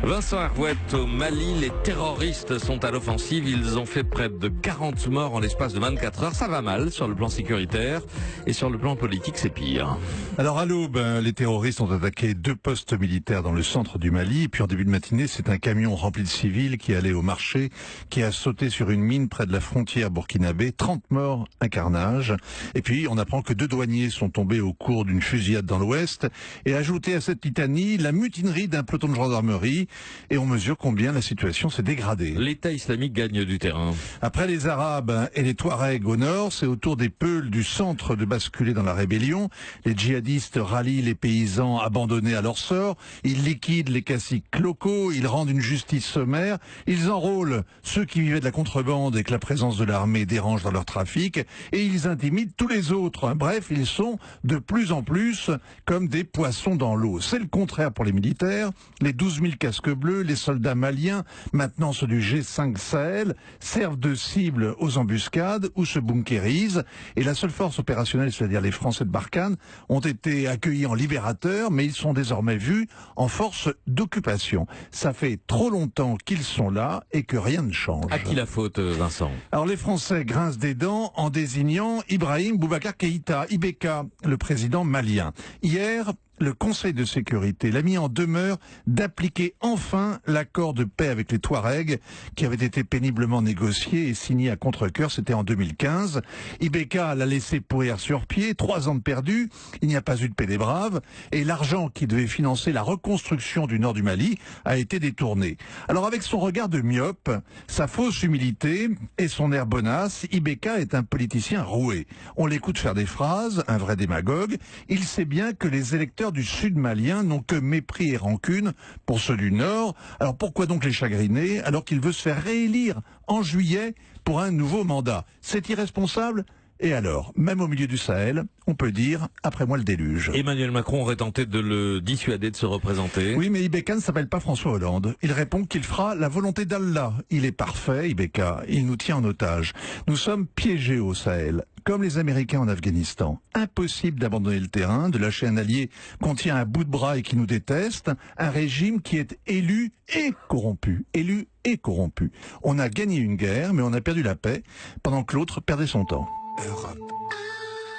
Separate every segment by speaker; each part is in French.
Speaker 1: Vincent Arouette, au Mali, les terroristes sont à l'offensive. Ils ont fait près de 40 morts en l'espace de 24 heures. Ça va mal sur le plan sécuritaire et sur le plan politique, c'est pire.
Speaker 2: Alors à l'aube, les terroristes ont attaqué 2 postes militaires dans le centre du Mali. Et puis en début de matinée, c'est un camion rempli de civils qui allait au marché, qui a sauté sur une mine près de la frontière burkinabé. 30 morts, un carnage. Et puis on apprend que 2 douaniers sont tombés au cours d'une fusillade dans l'ouest. Et ajouté à cette litanie, la mutinerie d'un peloton de gendarmerie. Et on mesure combien la situation s'est dégradée.
Speaker 1: L'État islamique gagne du terrain.
Speaker 2: Après les Arabes et les Touaregs au nord, c'est au tour des Peuls du centre de basculer dans la rébellion. Les djihadistes rallient les paysans abandonnés à leur sort. Ils liquident les caciques locaux. Ils rendent une justice sommaire. Ils enrôlent ceux qui vivaient de la contrebande et que la présence de l'armée dérange dans leur trafic. Et ils intimident tous les autres. Bref, ils sont de plus en plus comme des poissons dans l'eau. C'est le contraire pour les militaires. Les 12 000 casques bleus, les soldats maliens, maintenant ceux du G5 Sahel, servent de cible aux embuscades ou se bunkérisent. Et la seule force opérationnelle, c'est-à-dire les Français de Barkhane, ont été accueillis en libérateurs, mais ils sont désormais vus en force d'occupation. Ça fait trop longtemps qu'ils sont là et que rien ne change.
Speaker 1: À qui la faute, Vincent?
Speaker 2: Alors les Français grincent des dents en désignant Ibrahim Boubacar Keïta, IBK, le président malien. Hier, le Conseil de sécurité l'a mis en demeure d'appliquer enfin l'accord de paix avec les Touaregs qui avait été péniblement négocié et signé à contre-cœur, c'était en 2015. IBK l'a laissé pourrir sur pied, 3 ans de perdu, il n'y a pas eu de paix des braves et l'argent qui devait financer la reconstruction du nord du Mali a été détourné. Alors avec son regard de myope, sa fausse humilité et son air bonasse, IBK est un politicien roué. On l'écoute faire des phrases, un vrai démagogue. Il sait bien que les électeurs du sud malien n'ont que mépris et rancune pour ceux du nord. Alors pourquoi donc les chagriner alors qu'il veut se faire réélire en juillet pour un nouveau mandat? C'est irresponsable. Et alors, même au milieu du Sahel, on peut dire « après moi le déluge ».
Speaker 1: Emmanuel Macron aurait tenté de le dissuader de se représenter.
Speaker 2: Oui, mais IBK ne s'appelle pas François Hollande. Il répond qu'il fera la volonté d'Allah. Il est parfait, IBK. Il nous tient en otage. Nous sommes piégés au Sahel, comme les Américains en Afghanistan. Impossible d'abandonner le terrain, de lâcher un allié qu'on tient à bout de bras et qui nous déteste, un régime qui est élu et corrompu. Élu et corrompu. On a gagné une guerre, mais on a perdu la paix, pendant que l'autre perdait son temps.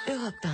Speaker 3: Europe 1.